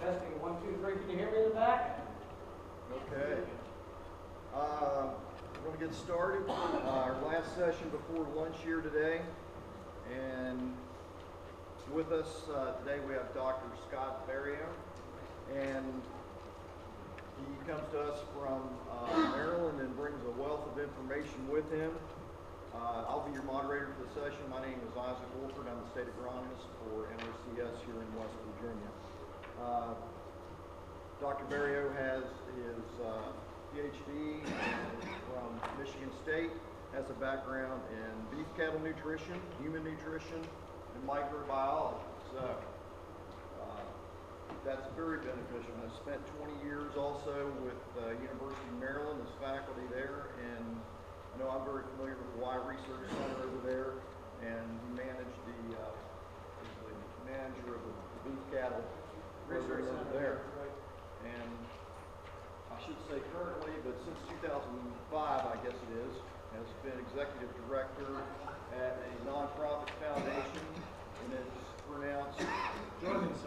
Testing, 1, 2, 3. Can you hear me in the back? Okay. We're going to get started. Our last session before lunch here today. And with us today we have Dr. Scott Barao. And he comes to us from Maryland and brings a wealth of information with him. I'll be your moderator for the session. My name is Isaac Wolford. I'm the state agronomist for NRCS here in West Virginia. Dr. Barao has his PhD from Michigan State, has a background in beef cattle nutrition, human nutrition, and microbiology. So that's very beneficial. I spent 20 years also with University of Maryland as faculty there, and I know I'm very familiar with the Y Research Center over there, and he managed the manager of the beef cattle research center there. And I should say currently, but since 2005, I guess it is, has been executive director at a nonprofit foundation, and it's pronounced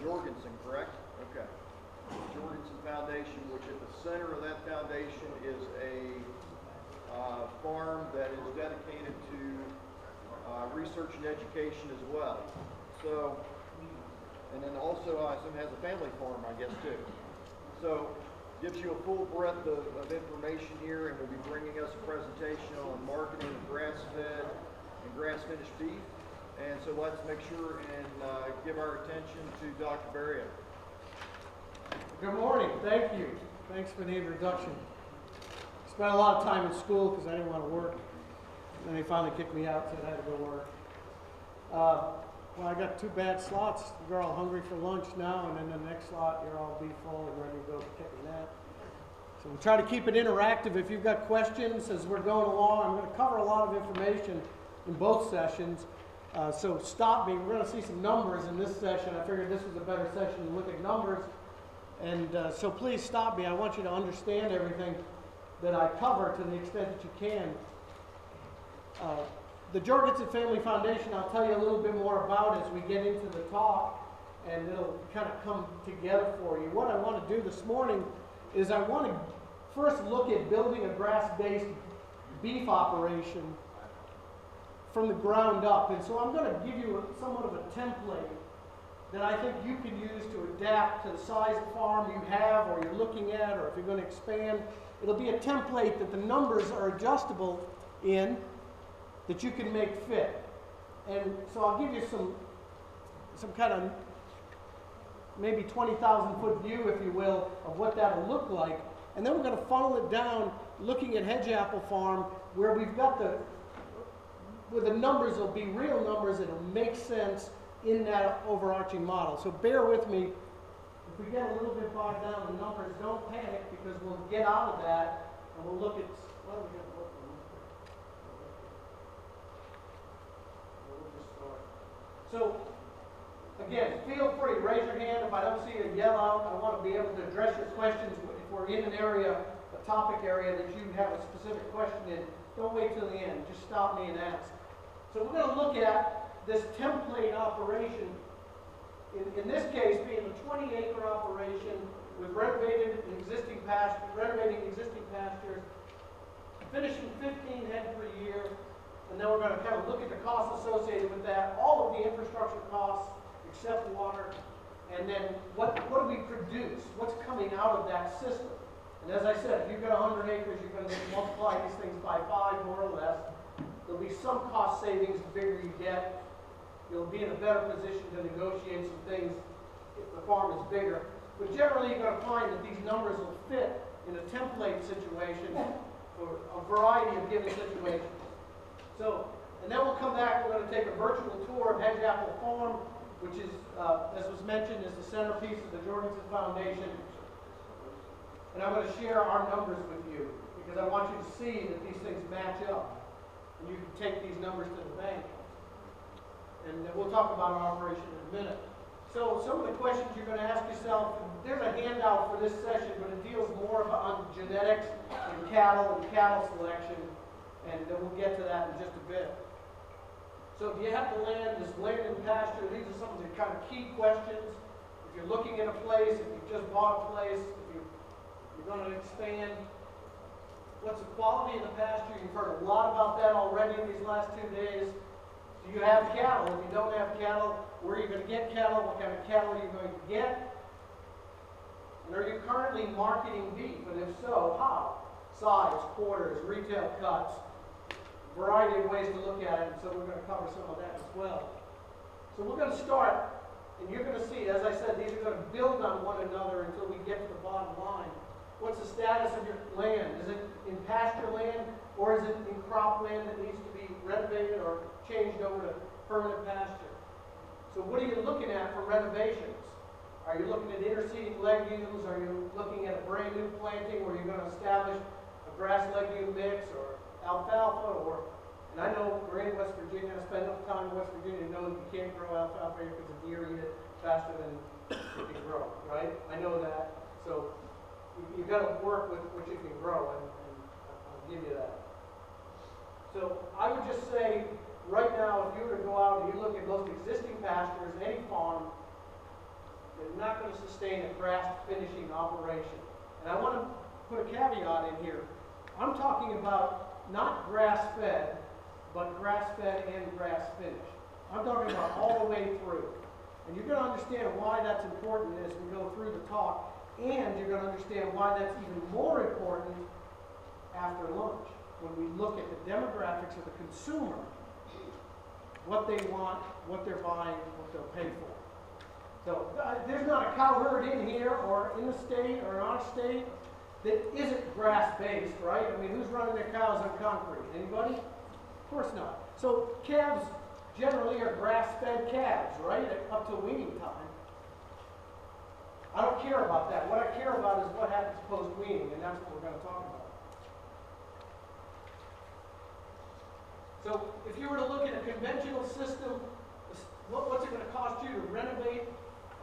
Jorgensen, correct? Okay. Jorgensen Foundation, which at the center of that foundation is a farm that is dedicated to research and education as well. So, and then also I assume has a family farm, I guess, too. So, gives you a full breadth of information here, and will be bringing us a presentation on marketing of grass-fed and grass-finished beef. And so let's make sure and give our attention to Dr. Barao. Good morning. Thank you. Thanks for the introduction. Spent a lot of time in school because I didn't want to work. And then they finally kicked me out, said I had to go work. Well, I got 2 bad slots. You're all hungry for lunch now, and then the next slot, you're all be full and ready to go take a nap. So we'll try to keep it interactive. If you've got questions as we're going along, I'm going to cover a lot of information in both sessions. So stop me. We're going to see some numbers in this session. I figured this was a better session to look at numbers. And so please stop me. I want you to understand everything that I cover to the extent that you can. The Jorgensen Family Foundation, I'll tell you a little bit more about as we get into the talk, and it'll kind of come together for you. What I want to do this morning is I want to first look at building a grass-based beef operation from the ground up. And so I'm going to give you somewhat of a template that I think you can use to adapt to the size of farm you have or you're looking at, or if you're going to expand. It'll be a template that the numbers are adjustable in, that you can make fit. And so I'll give you some kind of maybe 20,000 foot view, if you will, of what that'll look like. And then we're going to funnel it down looking at Hedge Apple Farm, where we've got where the numbers will be real numbers, it'll make sense in that overarching model. So bear with me. If we get a little bit bogged down in numbers, don't panic, because we'll get out of that and we'll look at what are we going to look for. We'll just start. So again, feel free, raise your hand. If I don't see a yell out, I want to be able to address your questions. If we're in an area, a topic area that you have a specific question in, don't wait till the end. Just stop me and ask. So we're going to look at this template operation. In this case, being a 20-acre operation with renovating existing pastures, finishing 15 head per year, and then we're going to kind of look at the costs associated with that, all of the infrastructure costs except water, and then what do we produce? What's coming out of that system? And as I said, if you've got 100 acres, you're going to multiply these things by 5 more or less. There'll be some cost savings the bigger you get. You'll be in a better position to negotiate some things if the farm is bigger. But generally, you're going to find that these numbers will fit in a template situation for a variety of given situations. So, and then we'll come back, we're going to take a virtual tour of Hedge Apple Farm, which is, as was mentioned, is the centerpiece of the Jorgensen Foundation. And I'm going to share our numbers with you, because I want you to see that these things match up. And you can take these numbers to the bank. And we'll talk about our operation in a minute. So some of the questions you're going to ask yourself, there's a handout for this session, but it deals more on genetics and cattle selection, and then we'll get to that in just a bit. So if you have the land, this land and pasture, these are some of the kind of key questions. if you're looking at a place, if you've just bought a place, if you're going to expand, what's the quality of the pasture? You've heard a lot about that already in these last 2 days. Do you have cattle? If you don't have cattle, where are you going to get cattle? What kind of cattle are you going to get? And are you currently marketing beef? And if so, how? Size, quarters, retail cuts, variety of ways to look at it. And so we're going to cover some of that as well. So we're going to start, and you're going to see, as I said, these are going to build on one another until we get to the bottom line. What's the status of your land? Is it in pasture land, or is it in crop land that needs to be renovated or changed over to permanent pasture? So what are you looking at for renovations? Are you looking at interseeding legumes? Are you looking at a brand new planting where you're going to establish a grass legume mix or alfalfa? And I know we're in West Virginia. I spent enough time in West Virginia to know that you can't grow alfalfa here because the deer eat it faster than it can grow, right? I know that. So you've got to work with what you can grow, and I'll give you that. So I would just say, right now, if you were to go out and you look at most existing pastures, any farm, they're not going to sustain a grass finishing operation. And I want to put a caveat in here. I'm talking about not grass-fed, but grass-fed and grass-finished. I'm talking about all the way through. And you're going to understand why that's important as we go through the talk. And you're going to understand why that's even more important after lunch, when we look at the demographics of the consumer, what they want, what they're buying, what they'll pay for. So there's not a cow herd in here or in the state or in our state that isn't grass-based, right? I mean, who's running their cows on concrete? Anybody? Of course not. So calves generally are grass-fed calves, right, up to weaning time. I don't care about that. What I care about is what happens post-weaning, and that's what we're going to talk about. So if you were to look at a conventional system, what's it going to cost you to renovate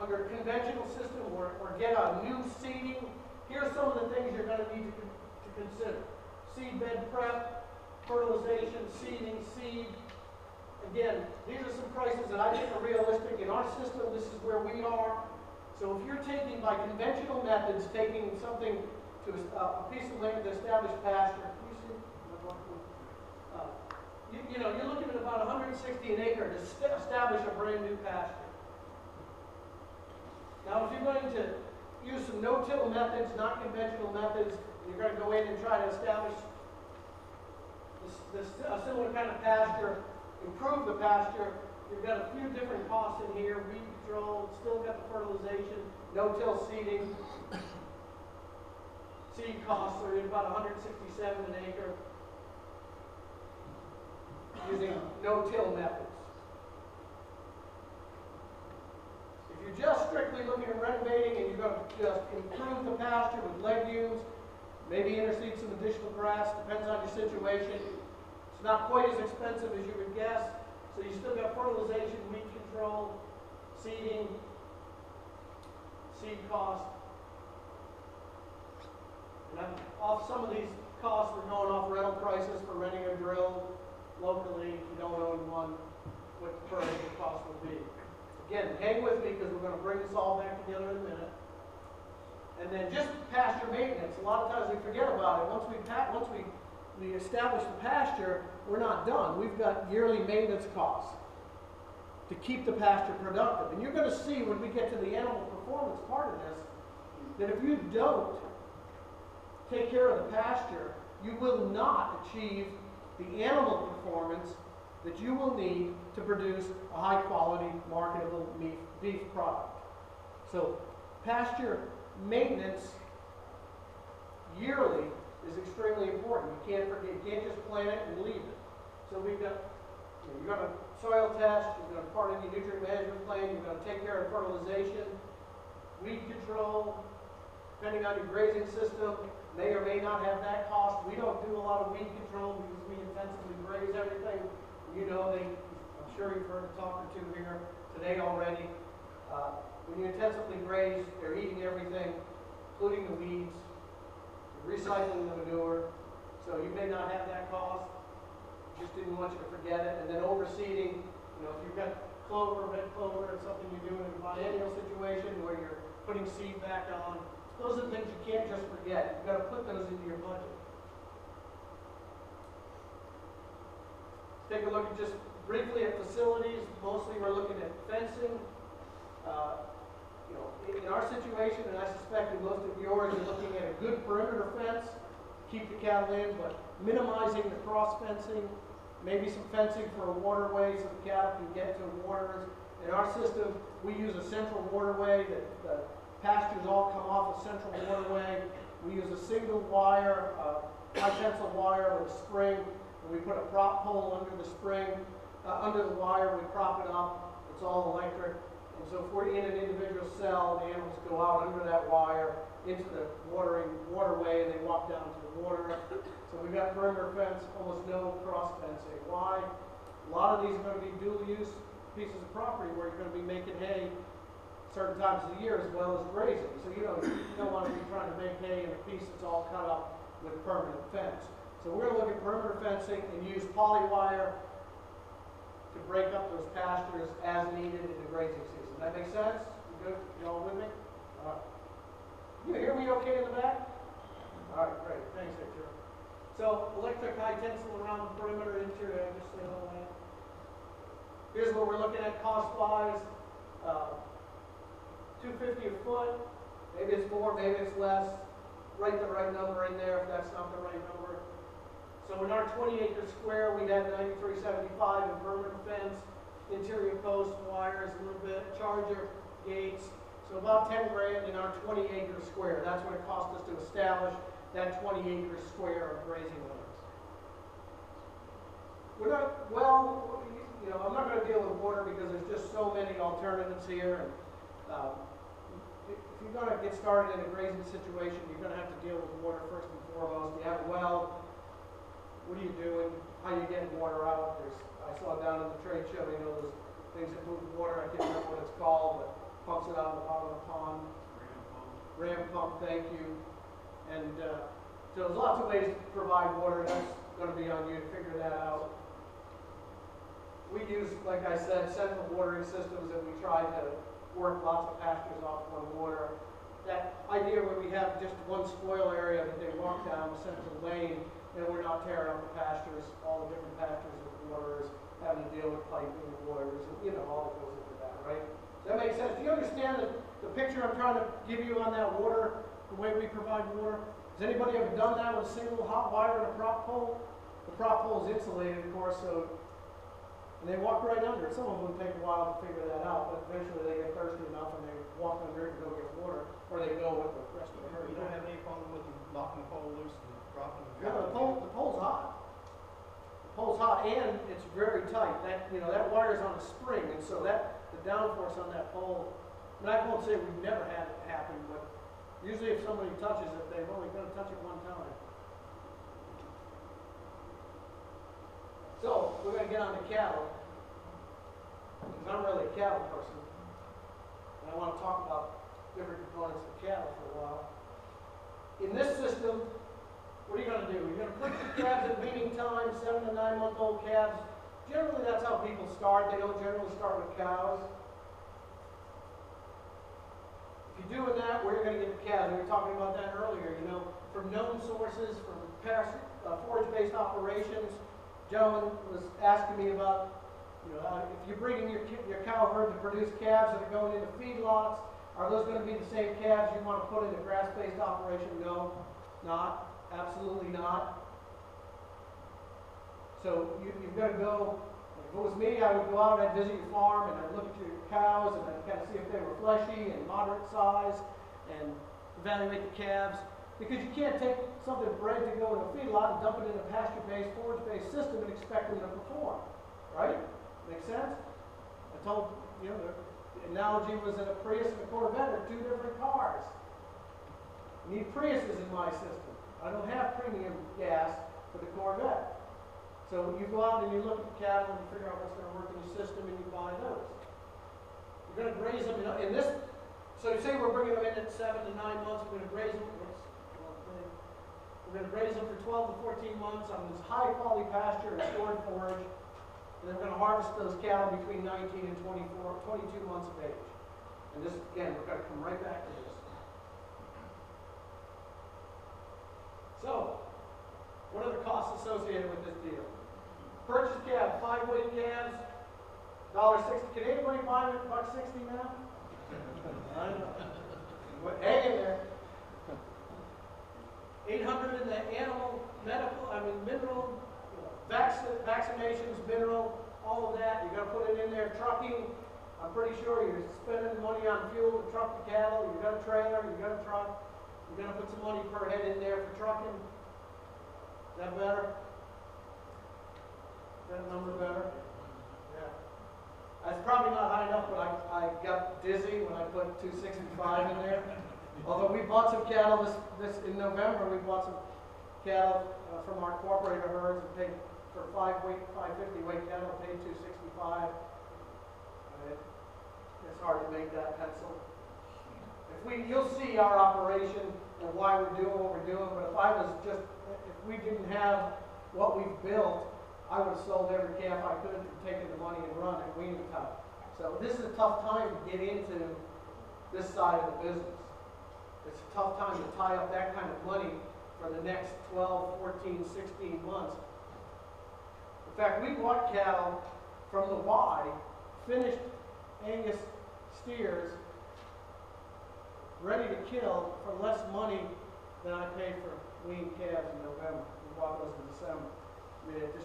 under a conventional system or get a new seeding? Here are some of the things you're going to need to consider. Seed bed prep, fertilization, seeding, seed. Again, these are some prices that I think are realistic. In our system, this is where we are. So if you're taking, by conventional methods, taking something to a piece of land to establish pasture, you're looking at about 160 an acre to establish a brand new pasture. Now, if you're going to use some no-till methods, not conventional methods, and you're going to go in and try to establish a similar kind of pasture, improve the pasture, you've got a few different costs in here: weed control, still got the fertilization, no-till seeding. Seed costs are about 167 an acre using no-till methods. If you're just strictly looking at renovating and you're going to just improve the pasture with legumes, maybe interseed some additional grass, depends on your situation. It's not quite as expensive as you would guess. So you still got fertilization, weed control, seeding, seed cost. And off some of these costs, we're going off rental prices for renting a drill locally. If you don't own one, what the per acre cost would be. Again, hang with me because we're going to bring this all back together in a minute. And then just pasture maintenance. A lot of times we forget about it. Once we establish the pasture, we're not done. We've got yearly maintenance costs to keep the pasture productive. And you're going to see when we get to the animal performance part of this, that if you don't take care of the pasture, you will not achieve the animal performance that you will need to produce a high quality, marketable beef product. So pasture maintenance yearly is extremely important. You can't forget, you can't just plant it and leave it. So we've got, you're going to soil test, you're going to part of your nutrient management plan, you're going to take care of fertilization, weed control, depending on your grazing system, may or may not have that cost. We don't do a lot of weed control because we intensively graze everything. You know, I'm sure you've heard a talk or two here today already. When you intensively graze, they're eating everything, including the weeds. You're recycling the manure, so you may not have that cost. Just didn't want you to forget it. And then overseeding, if you've got clover, red clover, it's something you're doing in a biennial situation where you're putting seed back on. Those are the things you can't just forget. You've got to put those into your budget. Take a look at just briefly at facilities. Mostly we're looking at fencing. In our situation, and I suspect in most of yours, you're looking at a good perimeter fence, keep the cattle in, but minimizing the cross fencing, maybe some fencing for a waterway so the cattle can get to waters. In our system, we use a central waterway that the pastures all come off a central waterway. We use a single wire, high tensile wire with a spring, and we put a prop pole under the spring, under the wire, we prop it up. It's all electric. And so if we're in an individual cell, the animals go out under that wire into the waterway, and they walk down to the water. So we've got perimeter fence, almost no cross fencing. Why? A lot of these are going to be dual use pieces of property where you're going to be making hay certain times of the year as well as grazing. So you don't want to be trying to make hay in a piece that's all cut up with permanent fence. So we're going to look at perimeter fencing and use poly wire to break up those pastures as needed in the grazing season. That make sense? You good? You all with me? All right. You hear me okay in the back? All right, great. Thanks, Victor. So electric high tensile around the perimeter interior, just say hello, man. Here's what we're looking at cost-wise. $250 a foot. Maybe it's more, maybe it's less. Write the right number in there if that's not the right number. So in our 20-acre square, we had $93.75 in permanent fence, interior post, wires, a little bit, charger, gates. So about 10 grand in our 20-acre square. That's what it cost us to establish that 20-acre square of grazing lands. We're not, well, I'm not going to deal with water because there's just so many alternatives here. And if you're going to get started in a grazing situation, you're going to have to deal with water first and foremost. You have a well. What are you doing? How are you getting water out? I saw down in the trade show, those things that move water. I can't remember what it's called, but pumps it out of the bottom of the pond. Ram pump, thank you. And so there's lots of ways to provide water. That's going to be on you to figure that out. We use, like I said, central watering systems, and we try to work lots of pastures off one water. That idea where we have just one spoil area that they walk down the central lane, and we're not tearing up the pastures, all the different pastures with waters, having to deal with piping and waters, and all that goes into that, right? Does that make sense? Do you understand the picture I'm trying to give you on that water, the way we provide water? Has anybody ever done that with a single hot wire and a prop pole? The prop pole is insulated, of course, and they walk right under it. Some of them take a while to figure that out, but eventually they get thirsty enough and they walk under it and go get water, or they go with the rest of the herd. You don't have any problem with them knocking the pole loose and dropping it? No, the pole's hot. The pole's hot, and it's very tight. That wire's on a spring, and so the downforce on that pole. I won't say we've never had it happen, but usually if somebody touches it, they're only going to touch it one time. So we're going to get on to cattle, because I'm really a cattle person, and I want to talk about different components of cattle for a while. In this system, what are you going to do? You're going to put the calves at weaning time, 7 to 9 month old calves. Generally, that's how people start. They don't generally start with cows. If you're doing that, where are you going to get the calves? We were talking about that earlier, from known sources, from forage-based operations. Gentleman was asking me about, if you're breeding your cow herd to produce calves that are going into feedlots, are those going to be the same calves you want to put in a grass-based operation? No, not. Absolutely not. So you've got to go, if it was me, I would go out and I'd visit your farm and I'd look at your cows and I'd kind of see if they were fleshy and moderate size and evaluate the calves. Because you can't take something bred to go in a feedlot and dump it in a pasture-based, forage-based system and expect them to perform. Right? Make sense? I told, the analogy was that a Prius and a Corvette are two different cars. You need Priuses in my system. I don't have premium gas for the Corvette. So you go out and you look at the cattle and you figure out what's going to work in your system and you buy those. You're going to graze them in this. So you say we're bringing them in at 7 to 9 months. We're going to graze them. We're going to graze them for 12 to 14 months on this high quality pasture and stored forage. And then we're gonna harvest those cattle between 19 and 22 months of age. And this, again, we're gonna come right back to this. So, what are the costs associated with this deal? Purchase calf, 5 weight calves, $1.60. Can anybody buy them at $1.60 now? I know. But hang in there. 800 in the animal, mineral, vaccinations, mineral, all of that. You're gonna put it in there. Trucking, I'm pretty sure you're spending money on fuel to truck the cattle. You've got a trailer, you've got a truck. You're gonna put some money per head in there for trucking. Is that better? Is that number better? Yeah. That's probably not high enough, but I got dizzy when I put 265 in there. Although we bought some cattle this in November, we bought some cattle from our cooperative herds and paid for 550 weight cattle, paid 265. It's hard to make that pencil. You'll see our operation and why we're doing what we're doing, but if we didn't have what we've built, I would have sold every calf I could and taken the money and run at weaning time. So this is a tough time to get into this side of the business. It's a tough time to tie up that kind of money for the next 12, 14, 16 months. In fact, we bought cattle from the Y, finished Angus steers, ready to kill for less money than I paid for weaned calves in November. We bought those in December. I mean, it's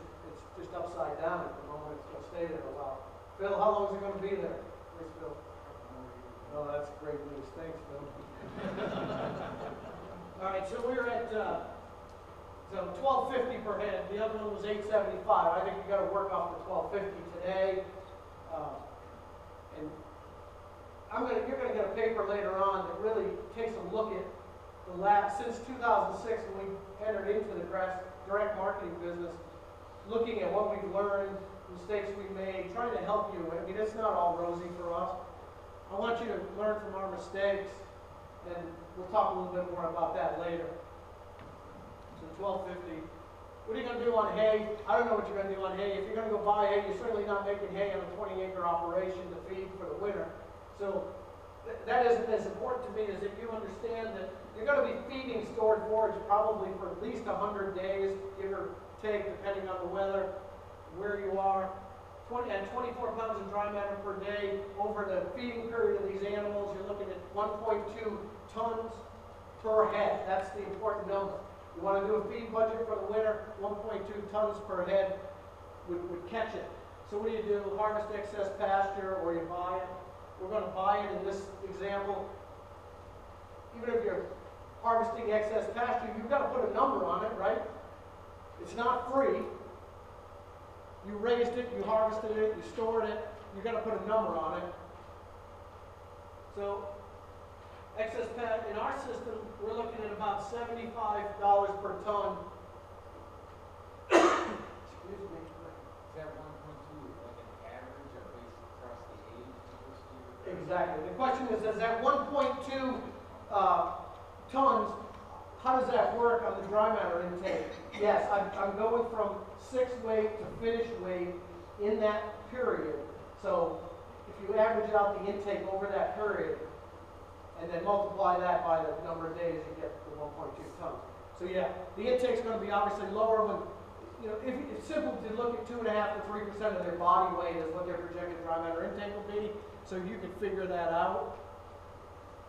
just upside down at the moment. It's going to stay there a while. Phil, how long is it going to be there? Where's Phil? Oh, that's great news. Thanks, Phil. All right, so we're at $12.50 per head. The other one was $8.75. I think you got to work off the $12.50 today. And you're going to get a paper later on that really takes a look at since 2006 when we entered into the direct marketing business, looking at what we've learned, mistakes we made, trying to help you. I mean, it's not all rosy for us. I want you to learn from our mistakes, and we'll talk a little bit more about that later. So $12.50. What are you going to do on hay? I don't know what you're going to do on hay. If you're going to go buy hay, you're certainly not making hay on a 20-acre operation to feed for the winter. So that isn't as important to me as if you understand that you're going to be feeding stored forage probably for at least 100 days, give or take, depending on the weather, where you are. 24 pounds of dry matter per day over the feeding period of these animals, you're looking at 1.2 tons per head. That's the important number. You want to do a feed budget for the winter, 1.2 tons per head would catch it. So what do? Harvest excess pasture, or you buy it? We're going to buy it in this example. Even if you're harvesting excess pasture, you've got to put a number on it, right? It's not free. You raised it, you harvested it, you stored it, you've got to put a number on it. So excess pasture, in our system, we're looking at about $75 per ton. Excuse me. Is that 1.2 like an average or based across the age of the steer? Exactly. The question is that 1.2 tons, how does that work on the dry matter intake? Yes, I'm going from 6 weight to finish weight in that period. So if you average out the intake over that period and then multiply that by the number of days, you get the 1.2 tons. So yeah, the intake's going to be obviously lower when, if it's simple to look at 2.5 to 3% of their body weight is what their projected dry matter intake will be. So you can figure that out.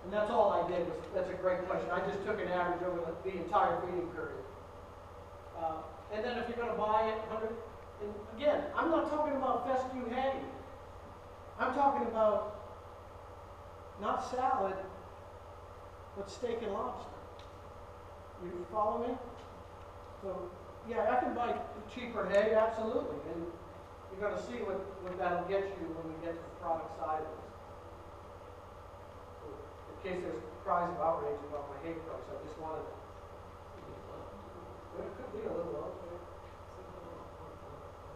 And that's all I did. That's a great question. I just took an average over the entire feeding period. And then if you're going to buy it, and again, I'm not talking about fescue hay. I'm talking about not salad, but steak and lobster. You follow me? So, yeah, I can buy cheaper hay, absolutely. And you're going to see what that'll get you when we get to the product side of this. In case there's cries of outrage about my hay price, I just wanted to. It could be a little low.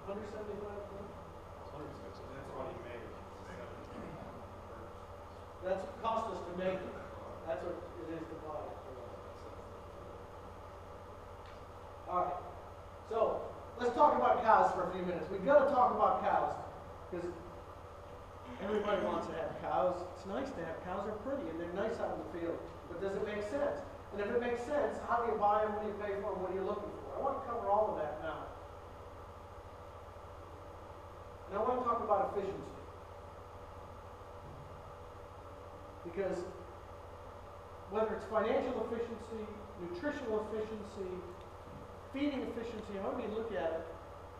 175. That's what he made. That's what cost us to make it. That's what it is to buy it. All right. So let's talk about cows for a few minutes. We've got to talk about cows because everybody wants to have cows. It's nice to have cows. They're pretty and they're nice out in the field. But does it make sense? And if it makes sense, how do you buy them? What do you pay for them? What are you looking for? I want to cover all of that now. And I want to talk about efficiency. Because whether it's financial efficiency, nutritional efficiency, feeding efficiency, however you look at it,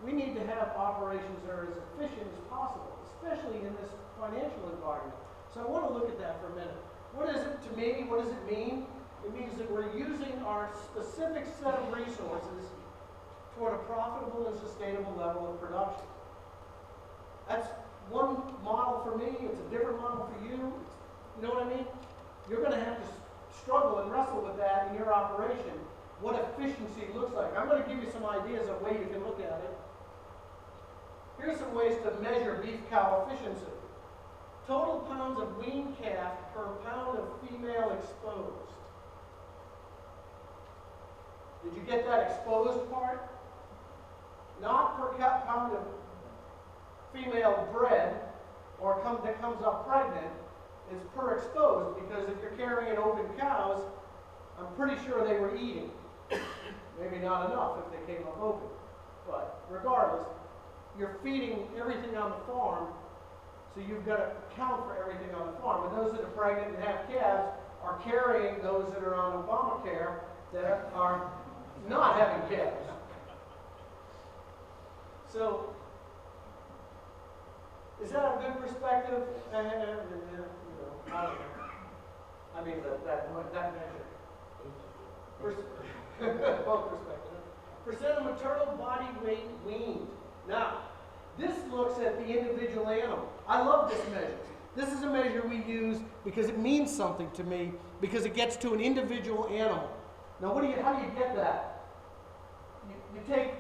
we need to have operations that are as efficient as possible, especially in this financial environment. So I want to look at that for a minute. What is it to me? What does it mean? It means that we're using our specific set of resources toward a profitable and sustainable level of production. That's one model for me. It's a different model for you. You know what I mean? You're going to have to struggle and wrestle with that in your operation, what efficiency looks like. I'm going to give you some ideas of ways you can look at it. Here's some ways to measure beef cow efficiency. Total pounds of weaned calf per pound of female exposed. Did you get that exposed part? Not per pound of female bred or that comes up pregnant. It's per exposed, because if you're carrying open cows, I'm pretty sure they were eating. Maybe not enough if they came up open. But regardless, you're feeding everything on the farm, so you've got to account for everything on the farm. And those that are pregnant and have calves are carrying those that are on Obamacare that are not having calves. So, is that a good perspective? I don't know. I mean, that measure. Both perspectives. Percent of maternal body weight weaned. Now, this looks at the individual animal. I love this measure. This is a measure we use because it means something to me, because it gets to an individual animal. Now, how do you get that? You take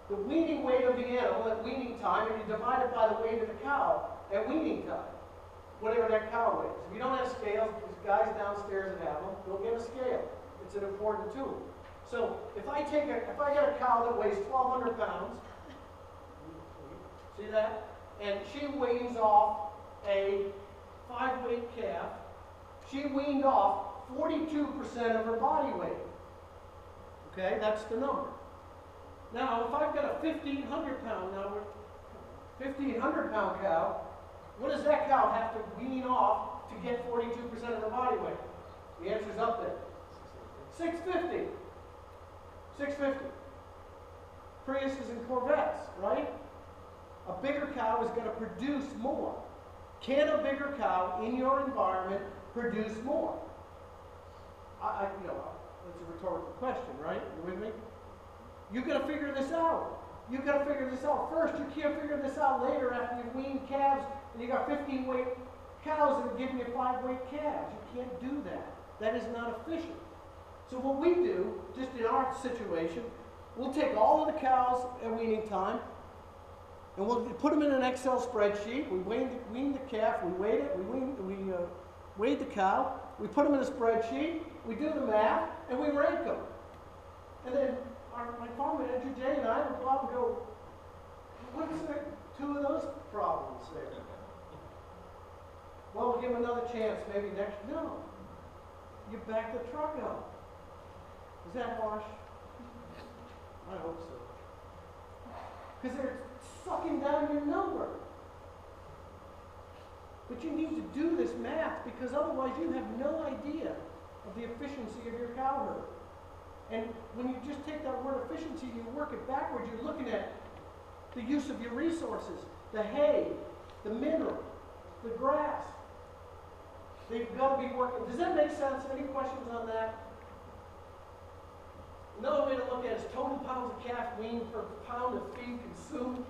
the weaning weight of the animal at weaning time, and you divide it by the weight of the cow at weaning time, whatever that cow weighs. If you don't have scales, there's guys downstairs that have them, go get a scale. It's an important tool. So if I get a cow that weighs 1,200 pounds, see that? And she weans off a 5-weight calf, she weaned off 42% of her body weight. Okay, that's the number. Now, if I've got a 1,500 pound cow, what does that cow have to wean off to get 42% of her body weight? The answer's up there. 650. 650. Priuses and Corvettes, right? A bigger cow is going to produce more. Can a bigger cow in your environment produce more? That's a rhetorical question, right? You with me? You've got to figure this out. You've got to figure this out first. You can't figure this out later after you've weaned calves and you got 15-weight cows that are giving you 5-weight calves. You can't do that. That is not efficient. So what we do, just in our situation, we'll take all of the cows at weaning time and we'll put them in an Excel spreadsheet. We weaned the calf, we weighed it, we weighed the cow, we put them in a spreadsheet, we do the math, and we rank them. And then my farm manager, Jay, and I will go out and go, what's the 2 of those problems there? Well, we'll give them another chance, maybe next. No. You back the truck up. Is that harsh? I hope so. Because they're sucking down your number. But you need to do this math, because otherwise you have no idea of the efficiency of your cow herd. And when you just take that word efficiency and you work it backwards, you're looking at the use of your resources, the hay, the mineral, the grass. They've got to be working. Does that make sense? Any questions on that? Another way to look at it is total pounds of calf weaned per pound of feed consumed.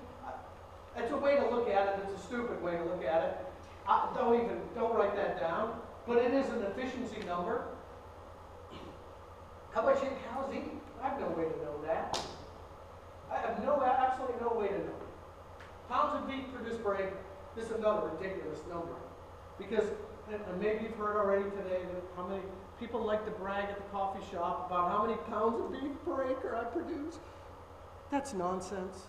That's a way to look at it. It's a stupid way to look at it. Don't write that down. But it is an efficiency number. How much your cows eat? I have no way to know that. I have absolutely no way to know. Pounds of beef produced per acre. This is another ridiculous number. Because, and maybe you've heard already today that how many people like to brag at the coffee shop about how many pounds of beef per acre I produce. That's nonsense.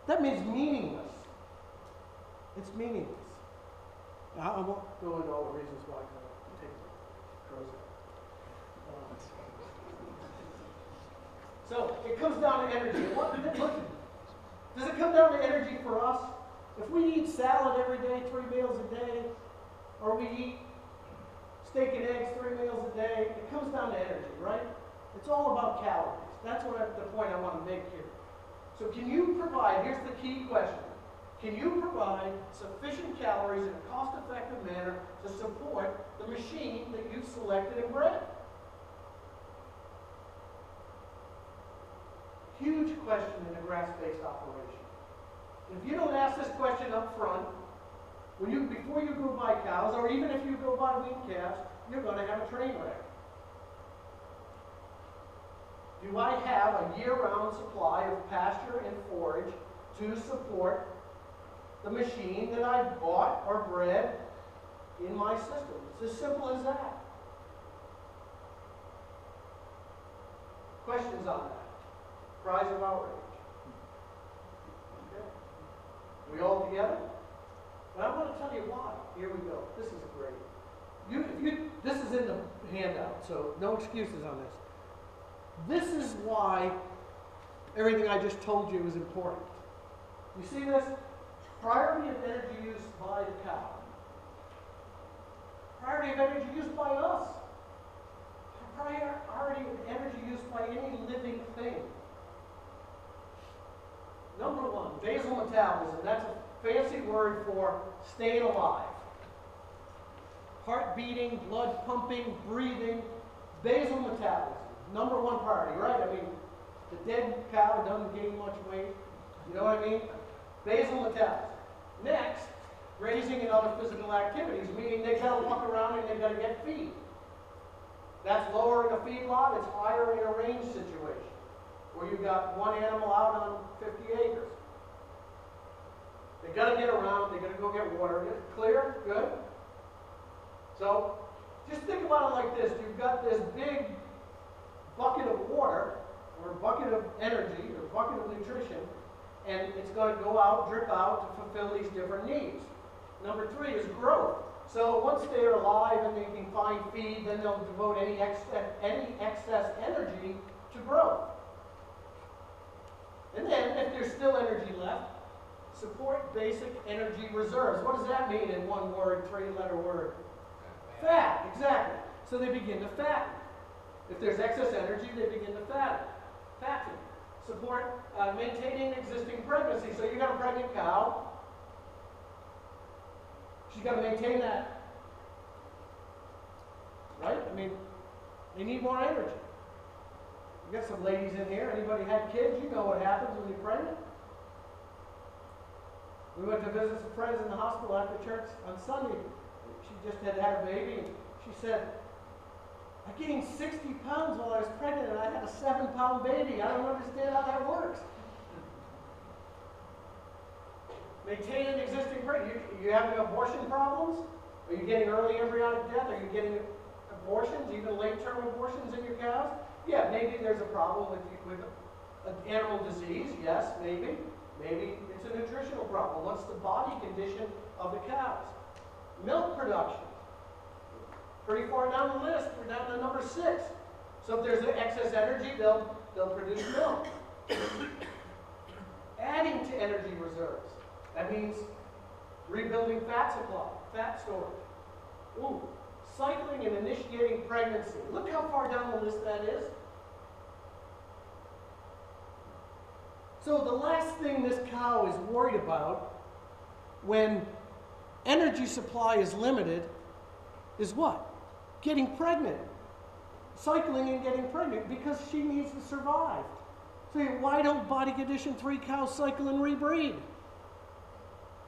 That means meaningless. It's meaningless. I won't go into all the reasons why I take the crows out. So it comes down to energy. Look, does it come down to energy for us? If we eat salad every day, 3 meals a day, or we eat steak and eggs 3 meals a day, it comes down to energy, right? It's all about calories. That's the point I want to make here. So can you provide, here's the key question, can you provide sufficient calories in a cost-effective manner to support the machine that you've selected and bred? Huge question in a grass-based operation. If you don't ask this question up front, before you go buy cows, or even if you go buy weaned calves, you're going to have a train wreck. Do I have a year-round supply of pasture and forage to support the machine that I bought or bred in my system? It's as simple as that. Questions on that? Cries of outrage. Okay. We all together? But I want to tell you why. Here we go. This is great. This is in the handout, so no excuses on this. This is why everything I just told you is important. You see this? Priority of energy use by the cow. Priority of energy use by us. Priority of energy use by any living thing. Number one, basal metabolism. That's a fancy word for staying alive. Heart beating, blood pumping, breathing, basal metabolism. Number one priority, right? I mean, the dead cow doesn't gain much weight. You know what I mean? Basal metabolism. Next, grazing and other physical activities, meaning they got to walk around and they got to get feed. That's lower in a feedlot, it's higher in a range situation, where you've got one animal out on 50 acres. They got to get around, they got to go get water. Clear? Good? So, just think about it like this. You've got this big bucket of water, or a bucket of energy, or a bucket of nutrition, and it's going to go out, drip out to fulfill these different needs. Number 3 is growth. So once they're alive and they can find feed, then they'll devote any excess energy to growth. And then, if there's still energy left, support basic energy reserves. What does that mean in one word, 3-letter word? Fat, exactly. So they begin to fatten. If there's excess energy, they begin to fatten. Support maintaining existing pregnancy. So you got a pregnant cow. She's got to maintain that. Right? I mean, they need more energy. We got some ladies in here. Anybody had kids? You know what happens when you're pregnant. We went to visit some friends in the hospital after church on Sunday. She just had a baby, and she said, I gained 60 pounds while I was pregnant, and I had a 7-pound baby. I don't understand how that works. Maintaining existing pregnancy. You having abortion problems? Are you getting early embryonic death? Are you getting abortions, even late-term abortions in your cows? Yeah, maybe there's a problem with an animal disease. Yes, maybe. Maybe it's a nutritional problem. What's the body condition of the cows? Milk production. Pretty far down the list. We're down to number 6. So if there's excess energy, they'll produce milk. Adding to energy reserves. That means rebuilding fat supply, fat storage. Ooh, cycling and initiating pregnancy. Look how far down the list that is. So the last thing this cow is worried about when energy supply is limited is what? Getting pregnant. Cycling and getting pregnant because she needs to survive. So why don't body condition 3 cows cycle and rebreed?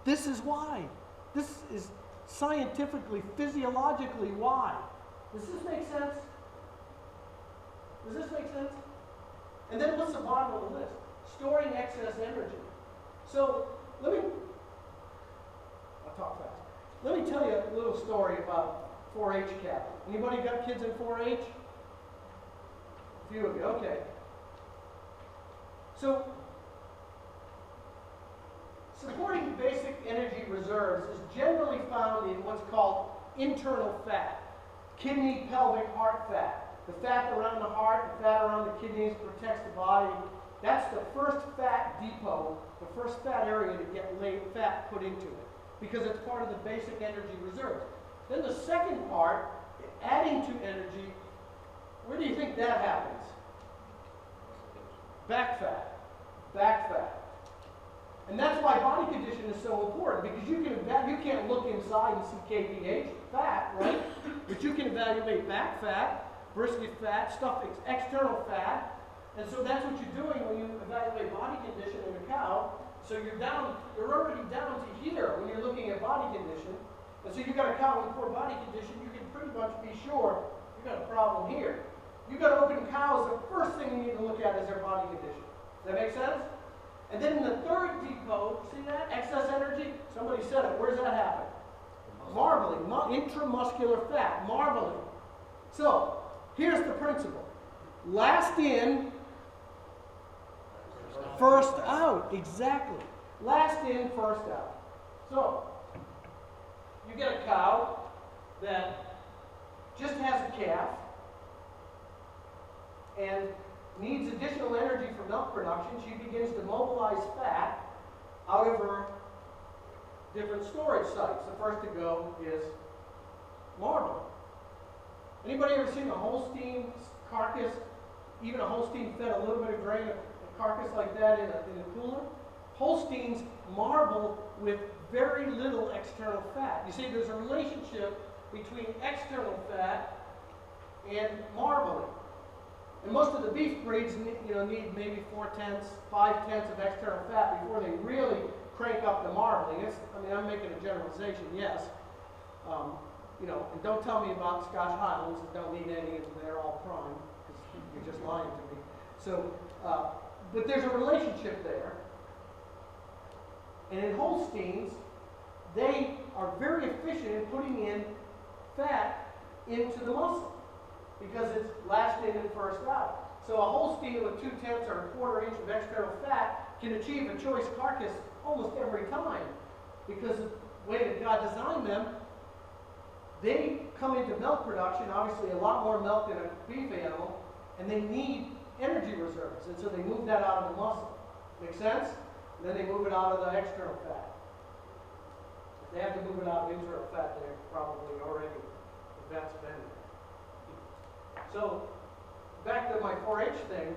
This is why. This is scientifically, physiologically why. Does this make sense? Does this make sense? And then what's the bottom of the list? Storing excess energy. So I'll talk fast. Let me tell you a little story about 4-H cattle. Anybody got kids in 4-H? A few of you, okay. So supporting basic energy reserves is generally found in what's called internal fat. Kidney, pelvic, heart fat. The fat around the heart, the fat around the kidneys protects the body. That's the first fat depot, the first fat area to get fat put into it, because it's part of the basic energy reserves. Then the second part, adding to energy, where do you think that happens? Back fat. Back fat. And that's why body condition is so important, because you can't look inside and see KPH, fat, right? But you can evaluate back fat, brisket fat, stuff, external fat. And so that's what you're doing when you evaluate body condition in a cow. So you're already down to here when you're looking at body condition. And so you've got a cow in poor body condition, you can pretty much be sure you've got a problem here. You've got open cows, the first thing you need to look at is their body condition. Does that make sense? And then in the third depot, see that? Excess energy? Somebody said it. Where does that happen? Marbling. Intramuscular fat. Marbling. So, here's the principle. Last in, first out. Exactly. Last in, first out. So, you get a cow that just has a calf and needs additional energy for milk production. She begins to mobilize fat out of her different storage sites. The first to go is marbling. Anybody ever seen a Holstein carcass, even a Holstein fed a little bit of grain, a carcass like that in a cooler? Holsteins marble with very little external fat. You see, there's a relationship between external fat and marbling. And most of the beef breeds need maybe 4/10, 5/10 of external fat before they really crank up the marbling. I'm making a generalization, yes. And don't tell me about Scotch Highlands that don't need any and they're all prime, because you're just lying to me. So, but there's a relationship there. And in Holsteins, they are very efficient in putting in fat into the muscle, because it's last in and first out. So a Holstein with 2/10 or a 1/4 inch of external fat can achieve a choice carcass almost every time, because of the way that God designed them. They come into milk production, obviously a lot more milk than a beef animal, and they need energy reserves, and so they move that out of the muscle. Make sense? And then they move it out of the external fat. If they have to move it out of internal fat, they're probably already, the fat's been there. So, back to my 4-H thing,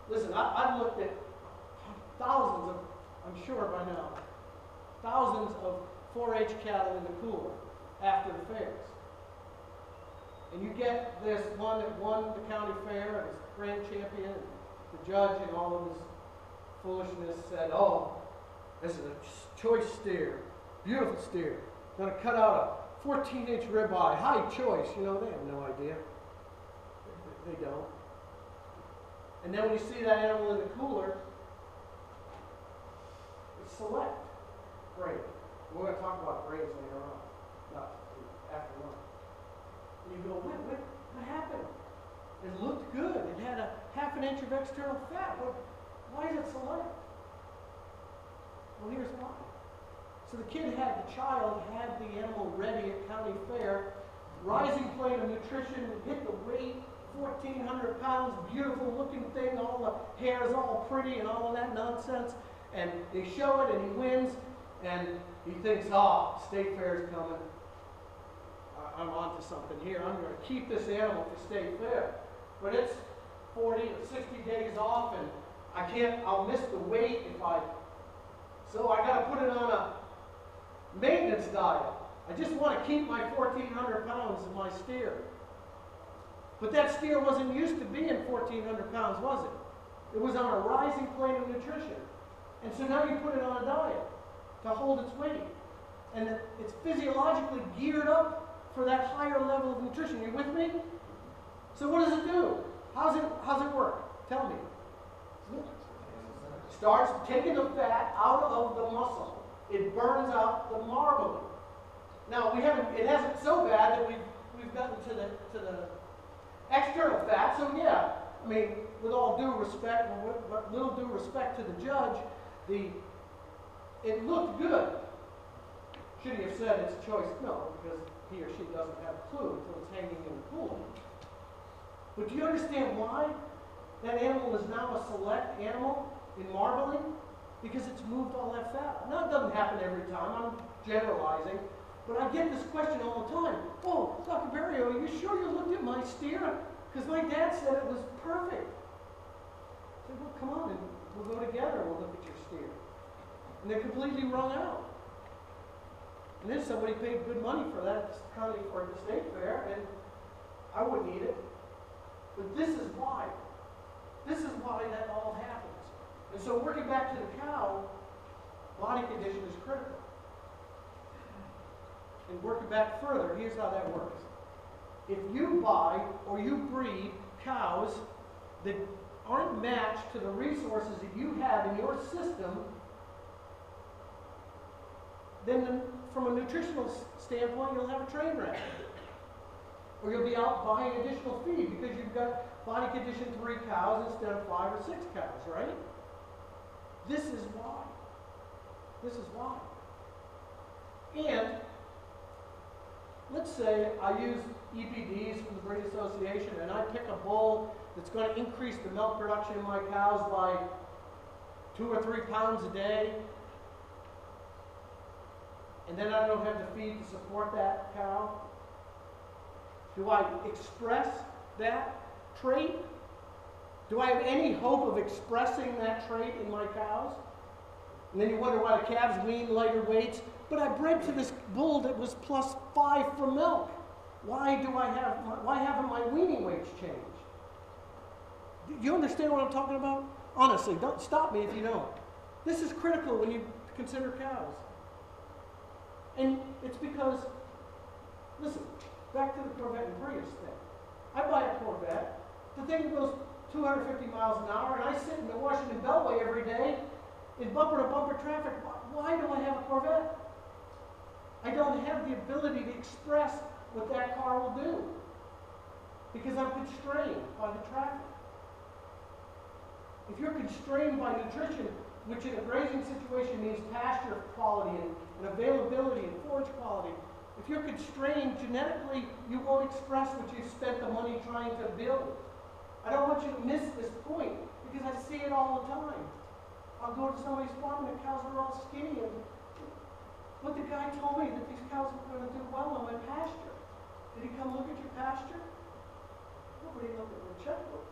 listen, I've looked at thousands of, I'm sure by now, thousands of 4-H cattle in the cooler after the fairs. And you get this one that won the county fair and was grand champion, and the judge and all of his foolishness said, oh, this is a choice steer, beautiful steer. Gonna cut out a 14-inch ribeye, high choice. They have no idea. They don't. And then when you see that animal in the cooler, it's select. Great. We're going to talk about grades later on, not after lunch. And you go, what happened? It looked good. It had a 1/2 inch of external fat. Why is it select? Well, here's why. So the child had the animal ready at county fair, rising plane of nutrition, hit the weight, 1,400 pounds, beautiful looking thing, all the hair's all pretty and all of that nonsense. And they show it and he wins, and he thinks, state fair's coming. I'm onto something here. I'm going to keep this animal for state fair. But it's 40 or 60 days off, and I'll miss the weight so I got to put it on a maintenance diet. I just want to keep my 1,400 pounds of my steer. But that steer wasn't used to being 1,400 pounds, was it? It was on a rising plane of nutrition. And so now you put it on a diet to hold its weight. And it's physiologically geared up for that higher level of nutrition. You with me? So what does it do? How's it work? Tell me. Starts taking the fat out of the muscle. It burns out the marbling. Now it hasn't so bad that we've gotten to the external fat. So yeah, with all due respect, but little due respect to the judge, the it looked good. Should he have said it's a choice? No, because he or she doesn't have a clue until it's hanging in the pool. But do you understand why that animal is now a select animal in marbling? Because it's moved all that fat. Now, it doesn't happen every time. I'm generalizing. But I get this question all the time. Oh, Dr. Barao, are you sure you looked at my steer? Because my dad said it was perfect. I said, well, come on, and we'll go together and we'll look at your steer. And they're completely wrung out. And then somebody paid good money for that county or the state fair, and I wouldn't eat it. But this is why. This is why that all happens. And so working back to the cow, body condition is critical. And working back further, here's how that works. If you buy or you breed cows that aren't matched to the resources that you have in your system, then from a nutritional standpoint, you'll have a train wreck. Or you'll be out buying additional feed because you've got body condition 3 cows instead of 5 or 6 cows, right? This is why. This is why. And let's say I use EPDs from the Breed Association and I pick a bull that's going to increase the milk production in my cows by 2 or 3 pounds a day. And then I don't have the feed to support that cow. Do I express that trait? Do I have any hope of expressing that trait in my cows? And then you wonder why the calves wean lighter weights. But I bred to this bull that was +5 for milk. Why haven't my weaning weights changed? Do you understand what I'm talking about? Honestly, don't stop me if you don't. This is critical when you consider cows. And it's because, listen, back to the Corvette and Prius thing. I buy a Corvette, the thing goes 250 miles an hour, and I sit in the Washington Beltway every day in bumper-to-bumper traffic. Why do I have a Corvette? I don't have the ability to express what that car will do because I'm constrained by the traffic. If you're constrained by nutrition, which in a grazing situation means pasture quality and availability and forage quality, if you're constrained genetically, you won't express what you've spent the money trying to build. I don't want you to miss this point because I see it all the time. I'll go to somebody's farm and the cows are all skinny, but the guy told me that these cows were going to do well on my pasture. Did he come look at your pasture? Nobody looked at the checkbook.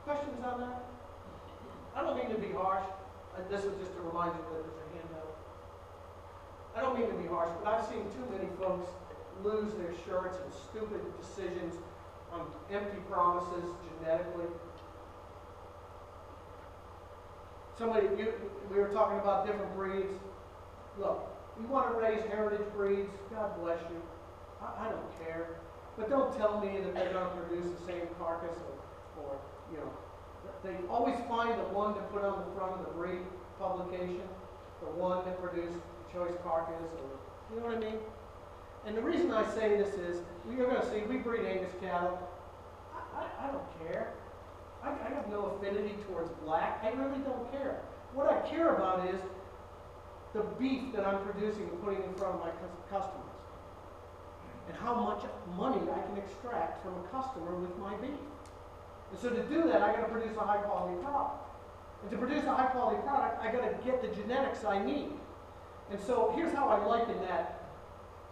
Questions on that? I don't mean to be harsh. This was just to remind you that there's a handout. I don't mean to be harsh, but I've seen too many folks lose their shirts in stupid decisions on empty promises genetically. We were talking about different breeds. Look, you want to raise heritage breeds, God bless you. I don't care. But don't tell me that they're going to produce the same carcass or they always find the one to put on the front of the breed publication, the one that produced the choice carcass, or you know what I mean? And the reason I say this is, you're going to see, we breed Angus cattle. I don't care. I have no affinity towards black. I really don't care. What I care about is the beef that I'm producing and putting in front of my customers. And how much money I can extract from a customer with my beef. And so to do that, I got to produce a high quality product. And to produce a high quality product, I got to get the genetics I need. And so here's how I liken that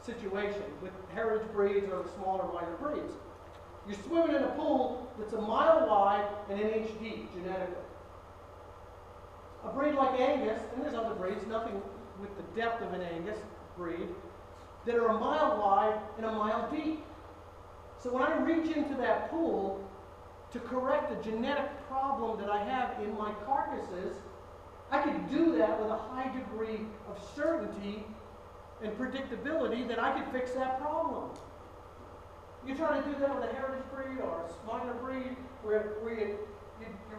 situation with heritage breeds or the smaller, lighter breeds. You're swimming in a pool that's a mile wide and an inch deep genetically. A breed like Angus, and there's other breeds, nothing with the depth of an Angus breed, that are a mile wide and a mile deep. So when I reach into that pool to correct the genetic problem that I have in my carcasses, I can do that with a high degree of certainty and predictability that I can fix that problem. You try to do that with a heritage breed or a minor breed where you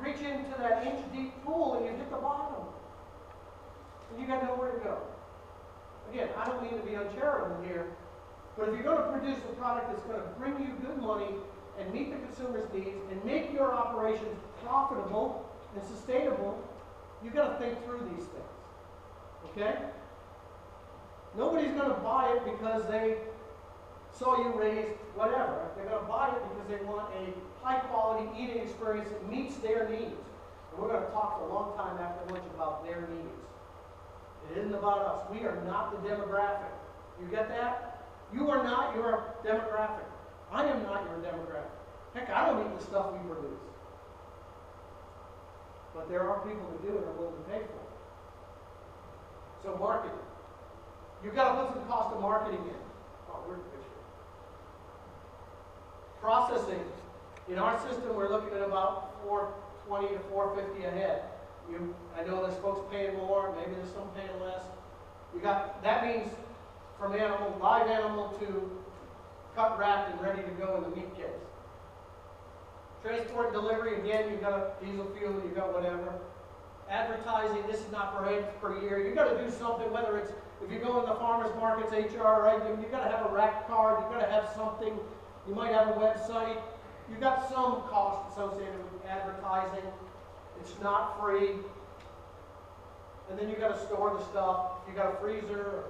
reach into that inch-deep pool and you hit the bottom. And you got nowhere to go. Again, I don't mean to be uncharitable here, but if you're going to produce a product that's going to bring you good money and meet the consumer's needs and make your operations profitable and sustainable, You got to think through these things. Okay? Nobody's going to buy it because they saw you raise whatever. They're going to buy it because they want a high-quality eating experience that meets their needs. And we're going to talk for a long time after lunch about their needs. It isn't about us. We are not the demographic. You get that? You are not your demographic. I am not your demographic. Heck, I don't eat the stuff we produce. But there are people that do and are willing to pay for it. So marketing. You've got to put some cost of marketing in. Oh, where's the picture? Processing. In our system, we're looking at about $420 to $450 a head. I know there's folks paying more, maybe there's some paying less. That means from live animal to cut, wrapped, and ready to go in the meat case. Transport and delivery, again, you've got diesel fuel, you've got whatever. Advertising, this is not per year. You've got to do something, whether it's, if you go in the farmer's markets, HR, right, you've got to have a rack card, you've got to have something, you might have a website. You've got some cost associated with advertising. It's not free. And then you've got to store the stuff. If you've got a freezer,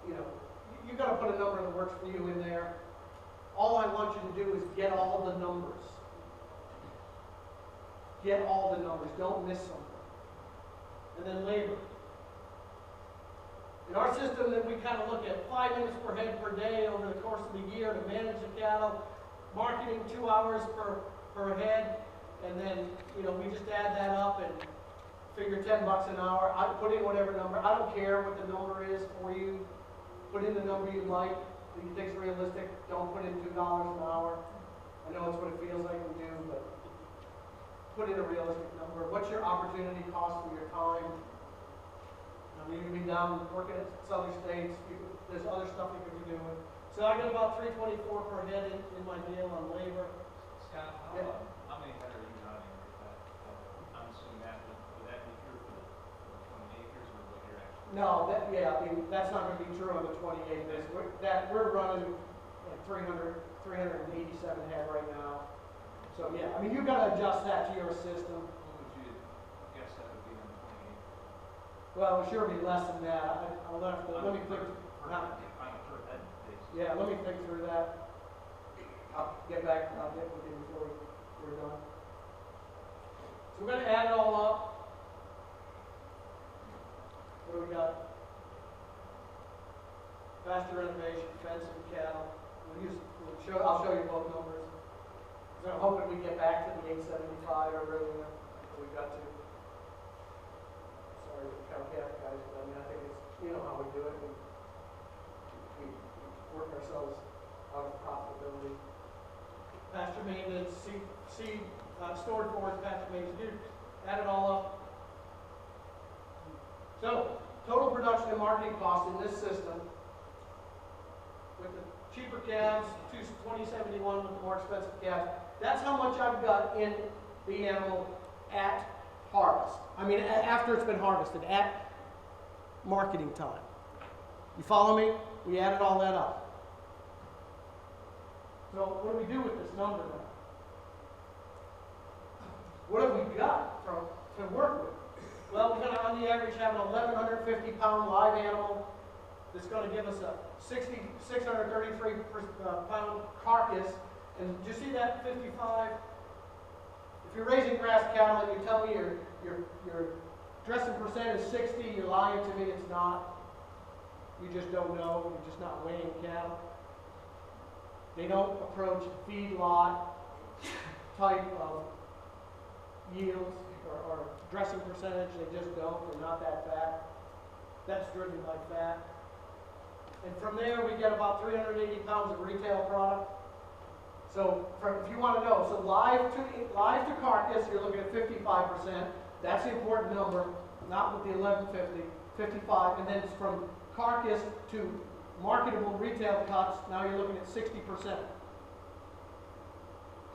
you've got to put a number that works for you in there. All I want you to do is get all the numbers. Get all the numbers. Don't miss something. And then labor. In our system, then we kind of look at 5 minutes per head per day over the course of the year to manage the cattle. Marketing 2 hours per head. And then, we just add that up and figure $10 an hour. I put in whatever number. I don't care what the number is for you. Put in the number you like. If you think it's realistic, don't put in $2 an hour. I know it's what it feels like we do, but put in a realistic number. What's your opportunity cost for your time? You can be down working at southern states. There's other stuff you could be doing. So I got about $324 per head in my deal on labor. Scott, how many head are you running with that? I'm assuming would that be true for the 20 acres or what you're actually? No, that's not going to be true on the 20 acres. We're running like 387 head right now. So yeah, you've got to adjust that to your system. What would you guess that would be on 20 acres? Well, it sure be less than that. I'll let me think. On a per head basis. Yeah, let me think through that. I'll get with you before we're done. So we're going to add it all up. What do we got? Pasture renovation, fencing, cattle. I'll show you both numbers. So I'm hoping we get back to the 875 or earlier. We got to. Sorry, cow calf guys, but I think it's, how we do it. We work ourselves out of profitability. Pasture maintenance, seed stored forage, pasture maintenance, add it all up. So, total production and marketing cost in this system, with the cheaper calves, 2071 with the more expensive calves, that's how much I've got in the animal at harvest. After it's been harvested, at marketing time. You follow me? We added all that up. So what do we do with this number now? What have we got to work with? Well, we're going to, on the average, have an 1,150 pound live animal that's going to give us a 633 pound carcass. And do you see that 55? If you're raising grass cattle and you tell me your dressing percent is 60, you're lying to me, it's not. You just don't know. You're just not weighing cattle. They don't approach feedlot type of yields or dressing percentage. They just don't. They're not that fat. That's driven by fat. And from there, we get about 380 pounds of retail product. So if you want to know, so live to carcass, you're looking at 55%. That's the important number, not with the 1150, 55. And then it's from carcass to marketable retail cuts, now you're looking at 60%.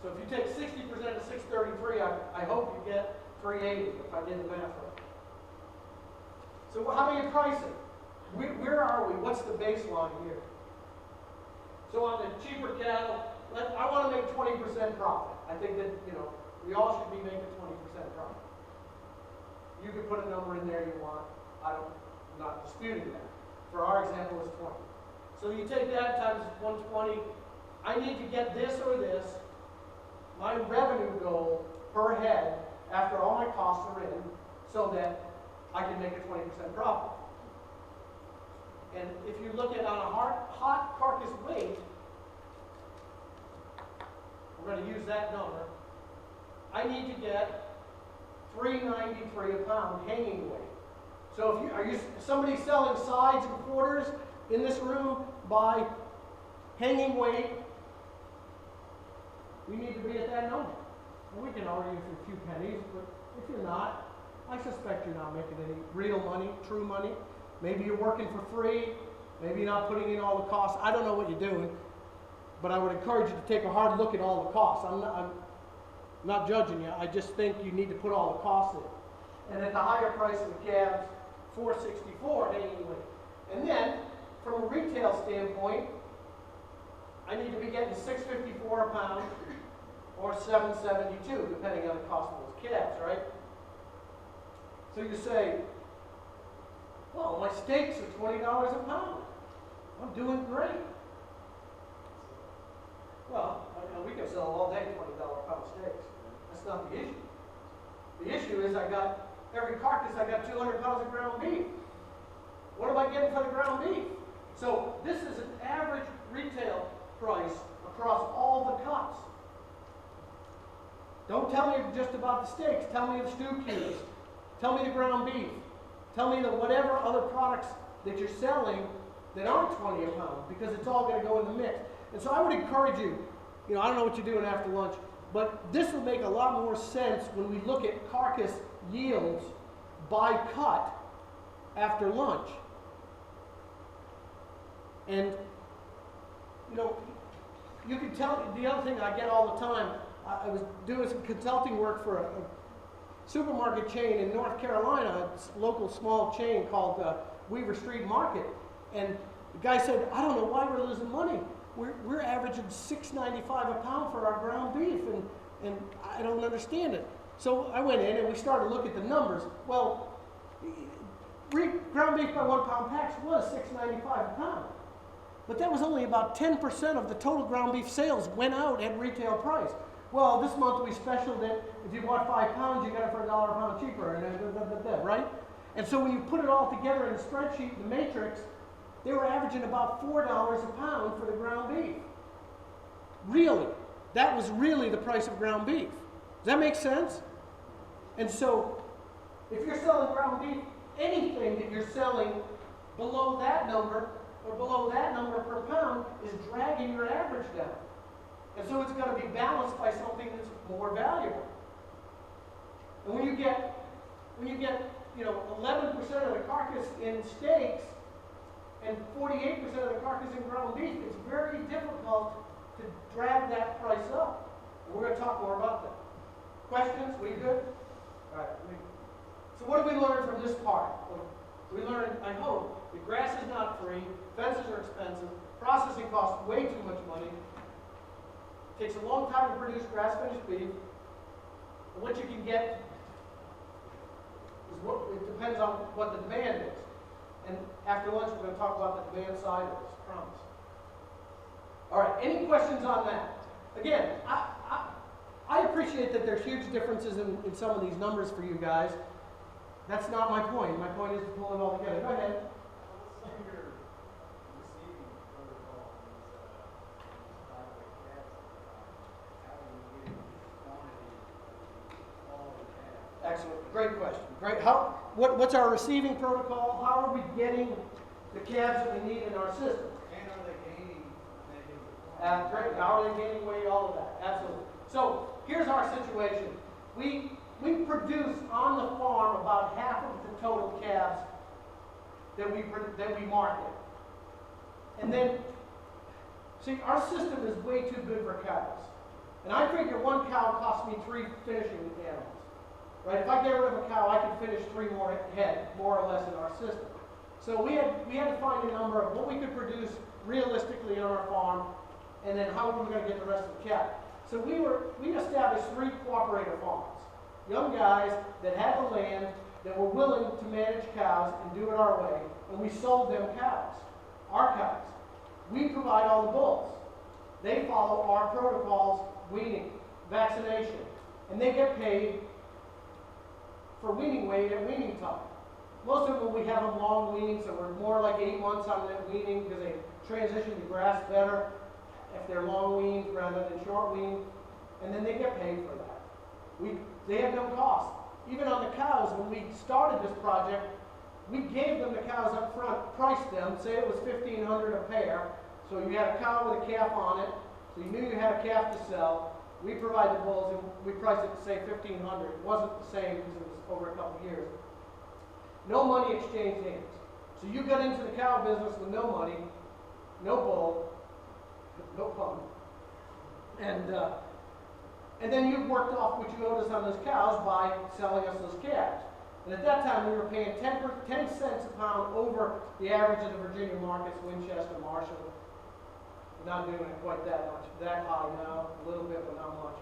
So if you take 60% of 633, I hope you get 380 if I did the math right. So how do you price it? Where are we? What's the baseline here? So on the cheaper cattle, I want to make 20% profit. I think that, we all should be making 20% profit. You can put a number in there you want. I'm not disputing that. For our example, it's 20. So you take that times 120. I need to get this or this. My revenue goal per head after all my costs are in, so that I can make a 20% profit. And if you look at on a hot carcass weight, we're going to use that number. I need to get $3.93 a pound hanging weight. So if somebody selling sides and quarters in this room by hanging weight, we need to be at that number. And we can argue for a few pennies, but if you're not, I suspect you're not making any real money, true money. Maybe you're working for free. Maybe you're not putting in all the costs. I don't know what you're doing, but I would encourage you to take a hard look at all the costs. I'm not judging you. I just think you need to put all the costs in. And at the higher price of the calves, $4.64 hanging weight. And then, from a retail standpoint, I need to be getting $6.54 a pound or $7.72, depending on the cost of those calves, right? So you say, well, my steaks are $20 a pound. I'm doing great. Well, we can sell all day $20 a pound steaks. That's not the issue. The issue is every carcass, I got 200 pounds of ground beef. What am I getting for the ground beef? So this is an average retail price across all the cuts. Don't tell me just about the steaks. Tell me the stew cubes. Tell me the ground beef. Tell me the whatever other products that you're selling that aren't 20 a pound, because it's all going to go in the mix. And so I would encourage you, I don't know what you're doing after lunch, but this will make a lot more sense when we look at carcass yields by cut after lunch. And, you can tell, the other thing I get all the time, I was doing some consulting work for a supermarket chain in North Carolina, a local small chain called Weaver Street Market. And the guy said, I don't know why we're losing money. We're averaging $6.95 a pound for our ground beef, and I don't understand it. So I went in and we started to look at the numbers. Well, ground beef by 1 pound packs was $6.95 a pound. But that was only about 10% of the total ground beef sales went out at retail price. Well, this month we specialed it. If you bought 5 pounds, you got it for $1 a pound cheaper, and right? And so when you put it all together in a spreadsheet, the matrix, they were averaging about $4 a pound for the ground beef. Really, that was really the price of ground beef. Does that make sense? And so, if you're selling ground beef, anything that you're selling below that number or below that number per pound is dragging your average down. And so it's going to be balanced by something that's more valuable. And when you get 11% of the carcass in steaks and 48% of the carcass in ground beef, it's very difficult to drag that price up. And we're going to talk more about that. Questions? We good? All right. So what did we learn from this part? We learned, I hope, that grass is not free, fences are expensive, processing costs way too much money, it takes a long time to produce grass-finished beef, and what you can get it depends on what the demand is. And after lunch, we're going to talk about the demand side of this, I promise. All right, any questions on that? Again, I appreciate that there's huge differences in some of these numbers for you guys. That's not my point. My point is to pull it all together. Go ahead. What's some of your receiving protocol in these lightweight calves? How do you get quantity of quality calves? Excellent. Great question. Great. What's our receiving protocol? How are we getting the calves that we need in our system? And are they gaining when they hit the quantity? Great. How are they gaining weight? All of that. Absolutely. So here's our situation. We produce on the farm about half of the total calves that we market. And then, see, our system is way too good for cows. And I figure one cow costs me 3 finishing animals. Right? If I get rid of a cow, I can finish 3 more head, more or less, in our system. So we had to find a number of what we could produce realistically on our farm, and then how we were going to get the rest of the cattle. So we established 3 cooperator farms. Young guys that had the land, that were willing to manage cows and do it our way, and we sold them cows, our cows. We provide all the bulls. They follow our protocols, weaning, vaccination, and they get paid for weaning weight at weaning time. Most of them, we have them long weaned, so we're more like 8 months on that weaning because they transition to grass better if they're long weaned rather than short weaned, and then they get paid for that. They have no cost. Even on the cows, when we started this project, we gave them the cows up front, priced them, say it was $1,500 a pair, so you had a cow with a calf on it, so you knew you had a calf to sell. We provide the bulls, and we priced it to say $1,500. It wasn't the same because it was over a couple of years. No money exchanged hands. So you got into the cow business with no money, no bull, no pump, and then you worked off what you owed us on those cows by selling us those calves. And at that time, we were paying 10 cents a pound over the average of the Virginia markets, Winchester, Marshall. We're not doing it quite that much, that high now, a little bit, but not much.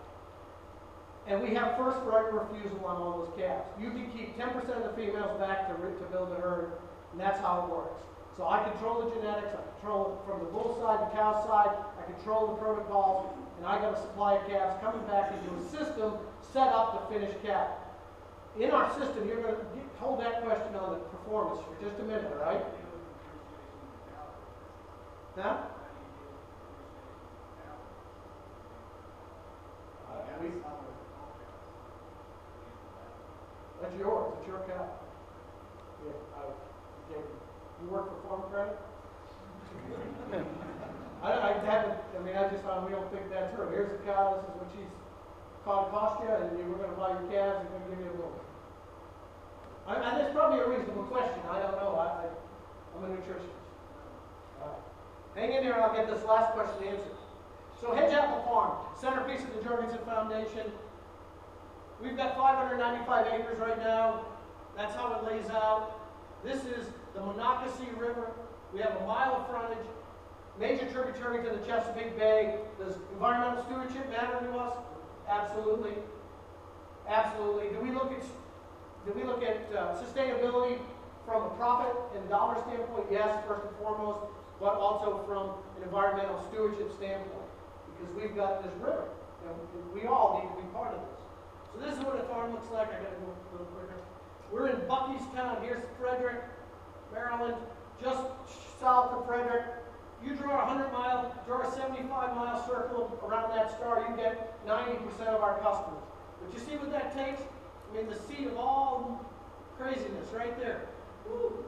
And we have first right of refusal on all those calves. You can keep 10% of the females back to build a herd, and that's how it works. So I control the genetics, I control it from the bull side, the cow side, I control the protocols, and I got a supply of calves coming back into a system set up to finish cattle. In our system, you're going to hold that question on the performance for just a minute, all right? Huh? That's yours. It's your cow. Yeah. Okay. You work for Farm Credit? I just found we don't think that's true. Here's a cow. This is what she's called Pasture, and we're going to buy your calves and we're going to give you a bull. That's probably a reasonable question. I don't know. I'm a nutritionist. Hang in there and I'll get this last question answered. So Hedge Apple Farm, centerpiece of the Jorgensen Foundation. We've got 595 acres right now. That's how it lays out. This is the Monocacy River. We have a mile of frontage, major tributary to the Chesapeake Bay. Does environmental stewardship matter to us? Absolutely. Absolutely. Do we look at sustainability from a profit and dollar standpoint? Yes, first and foremost, but also from an environmental stewardship standpoint, because we've got this river, and we all need to be part of this. So this is what a farm looks like. I got to go a little quicker. We're in Buckystown. Here's Frederick, Maryland, just south of Frederick. You draw a 100-mile, draw a 75-mile circle around that star, you get 90% of our customers. But you see what that takes? I mean, the seat of all craziness right there. Woo.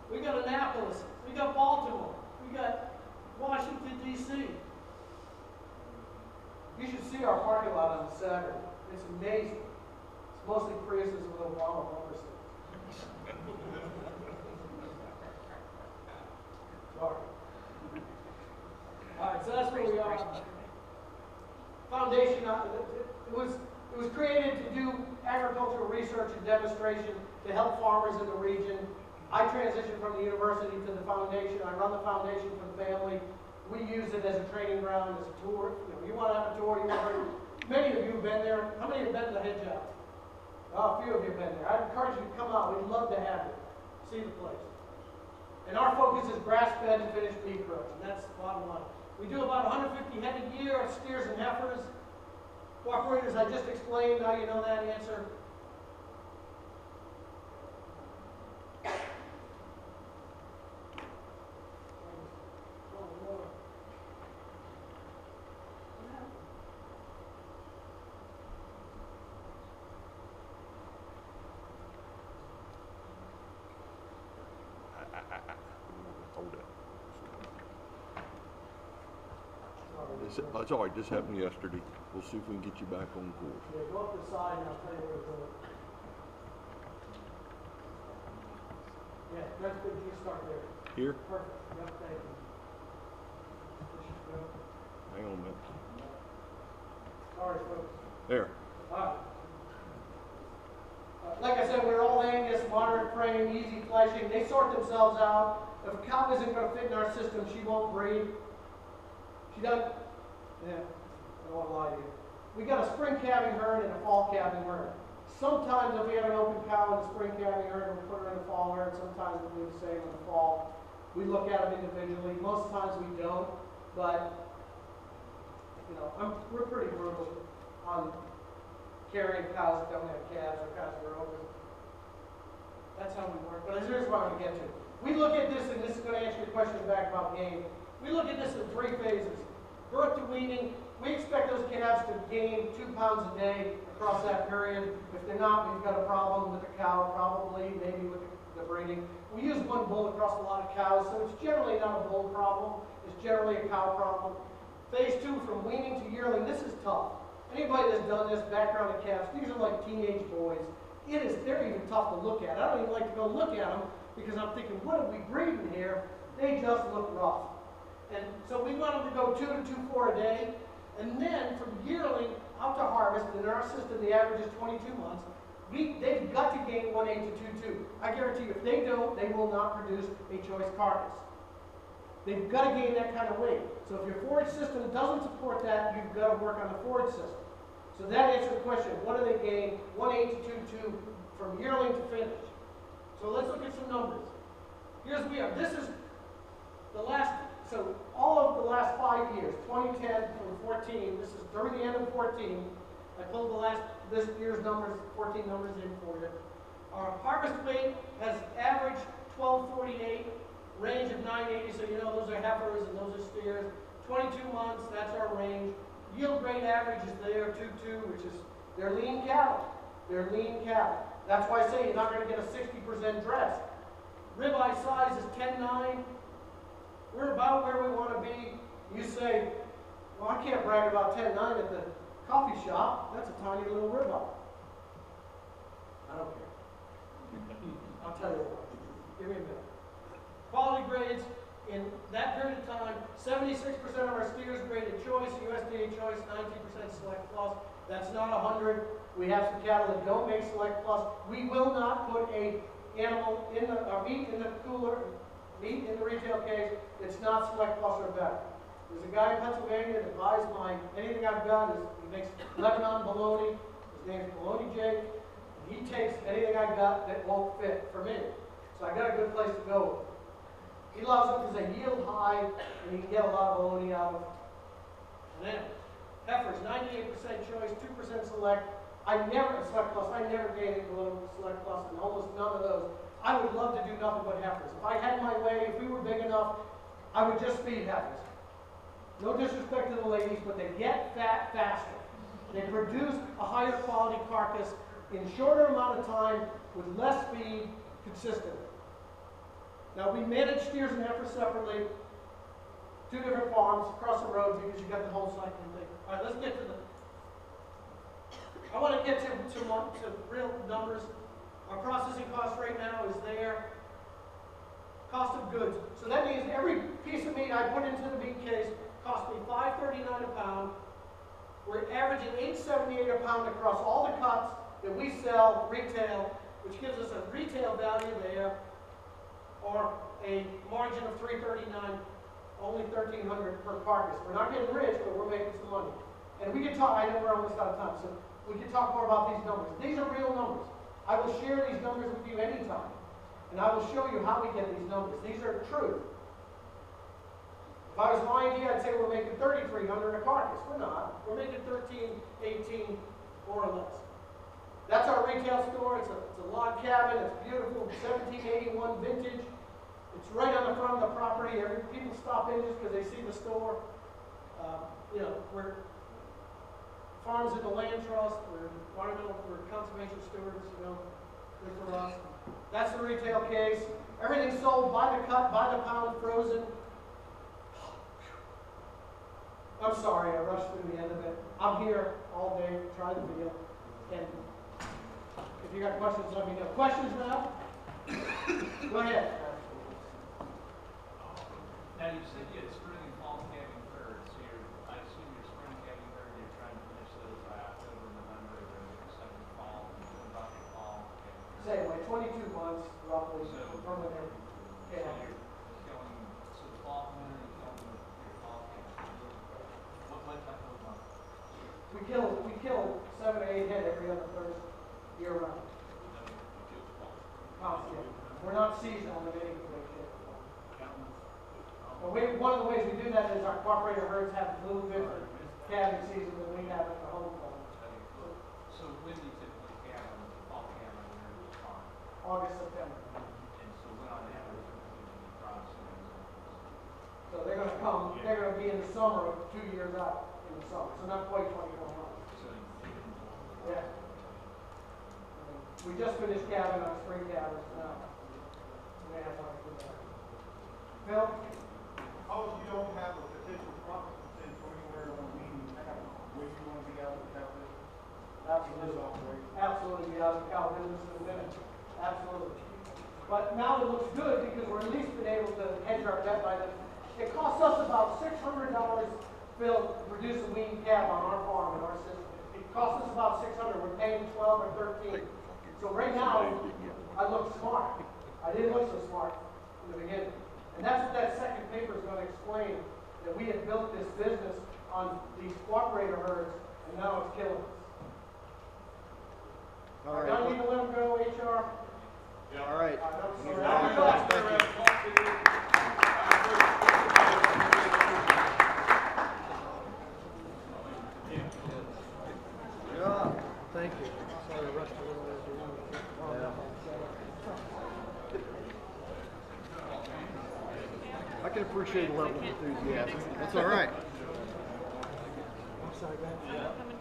We got Annapolis, we got Baltimore, we got Washington, D.C. You should see our parking lot on Saturday. It's amazing. It's mostly Priuses with Obama bumper stickers. Sorry. All right, so that's where we are. Foundation, it was created to do agricultural research and demonstration to help farmers in the region. I transitioned from the university to the foundation. I run the foundation for the family. We use it as a training ground, as a tour. You want to have a tour, many of you have been there. How many have been to the Hedge Apple? Oh, a few of you have been there. I encourage you to come out. We'd love to have you. See the place. And our focus is grass-fed and finished beef production. That's the bottom line. We do about 150 head a year of steers and heifers. Cooperators, I just explained. Now you know that answer. It's all right, this happened yesterday. We'll see if we can get you back on course. Yeah, go up the side and I'll tell you where to go. Yeah, that's good. You start there. Here? Perfect. Yep, thank you. Hang on a minute. Sorry, folks. There. All right. Like I said, we're all Angus, moderate frame, easy fleshing. They sort themselves out. If a cow isn't going to fit in our system, she won't breed. She doesn't. Yeah, I don't want to lie to you. We got a spring calving herd and a fall calving herd. Sometimes if we have an open cow in the spring calving herd, we'll put her in the fall herd. Sometimes we'll do the same in the fall. We look at them individually. Most times we don't, but you know, we're pretty brutal on carrying cows that don't have calves or cows that are open. That's how we work. But here's what I'm going to get to. We look at this, and this is going to answer your question back about gain. We look at this in 3 phases. Birth to weaning, we expect those calves to gain 2 pounds a day across that period. If they're not, we've got a problem with the cow, probably, maybe with the breeding. We use 1 bull across a lot of cows, so it's generally not a bull problem. It's generally a cow problem. Phase 2, from weaning to yearling, this is tough. Anybody that's done this, background of calves, these are like teenage boys. They're even tough to look at. I don't even like to go look at them because I'm thinking, what are we breeding here? They just look rough. And so we want them to go 2 to 2.4 a day. And then from yearling out to harvest, in our system the average is 22 months, they've got to gain 1.8 to 2.2. I guarantee you, if they don't, they will not produce a choice carcass. They've got to gain that kind of weight. So if your forage system doesn't support that, you've got to work on the forage system. So that answers the question, what do they gain? 1.8 to 2.2 from yearling to finish. So let's look at some numbers. Here's we are. This is the last, so all of the last 5 years, 2010 through 14, this is through the end of 14. I pulled this year's numbers, 14 numbers in for you. Our harvest weight has averaged 1248, range of 980, so you know those are heifers and those are steers. 22 months, that's our range. Yield grade average is there, 2.2, which is, they're lean cattle. They're lean cattle. That's why I say you're not going to get a 60% dress. Ribeye size is 10.9. We're about where we want to be. You say, well, I can't brag about 10.9 at the coffee shop. That's a tiny little ribeye. I don't care. I'll tell you what. Give me a minute. Quality grades, in that period of time, 76% of our steers graded choice, USDA choice, 19% select plus. That's not 100. We have some cattle that don't make select plus. We will not put a animal in meat in the cooler, meat in the retail case that's not select plus or better. There's a guy in Pennsylvania that buys anything I've got he makes Lebanon bologna. His name's Bologna Jake. He takes anything I got that won't fit for me. So I got a good place to go with. He loves them because they yield high and he can get a lot of bologna out of an animal. Heifers, 98% choice, 2% select. Select plus, I never gained it below select plus and almost none of those. I would love to do nothing but heifers. If I had my way, if we were big enough, I would just feed heifers. No disrespect to the ladies, but they get fat faster. They produce a higher quality carcass in a shorter amount of time with less feed consistently. Now we manage steers and heifers separately, 2 different farms across the road because you got the whole cycling thing. All right, let's get to I want to get to real numbers. Our processing cost right now is there. Cost of goods. So that means every piece of meat I put into the meat case cost me $5.39 a pound. We're averaging $8.78 a pound across all the cuts that we sell retail, which gives us a retail value there, or a margin of $3.39, only $1,300 per carcass. We're not getting rich, but we're making some money. And we can talk, I know we're almost out of time, so we can talk more about these numbers. These are real numbers. I will share these numbers with you anytime. And I will show you how we get these numbers. These are true. If I was lying to you, I'd say we're making $3,300 a carcass. We're not. We're making $1,318 more or less. That's our retail store. It's a log cabin. It's beautiful. 1781 vintage. It's right on the front of the property. People stop in just because they see the store. We're farms in the land trust. We're environmental. We're conservation stewards. Good for us. That's the retail case. Everything's sold by the cut, by the pound, frozen. I'm sorry, I rushed through the end of it. I'm here all day, try the video. And if you got questions, let me know. Questions now? Go ahead. Now you said you had spring and fall calving third, so I assume your spring calving third, you're trying to finish those by October, November, and your second fall, and then about your fall. Same way, 22 months roughly. So, from when they're you're killing, so the fall, when are you killing your fall calving? What type of month? We kill 7 to 8 head every other first. that is our cooperator herds have a little different calving season than we have at the home farm. So when do you typically calve on, fall calve on your farm? August, September. And so when on average, would you crops So they're gonna be in the summer of 2 years out in the summer, so not quite 24 months. So Yeah. We just finished calving on spring calvers now. We have one for that. Phil? Suppose you don't have a potential profit potential anywhere on meeting cattle, where you want to be out of the cow business? Absolutely. Absolutely, be out of the cow business in a minute. Absolutely. But now it looks good because we're at least been able to hedge our bet by the, it costs us about $600, Phil, to produce a weaned calf on our farm in our system. It costs us about $600, we're paying 12 or 13. So right now, I look smart. I didn't look so smart in the beginning. And that's what that second paper is going to explain, that we have built this business on these cooperator herds, and now it's killing us. All Do I right. need to let them go, HR? All right. Thank you. Yeah. Thank you. Sorry, I rushed a little bit. Yeah. I can appreciate a level of enthusiasm. That's all right. I'm sorry, go ahead.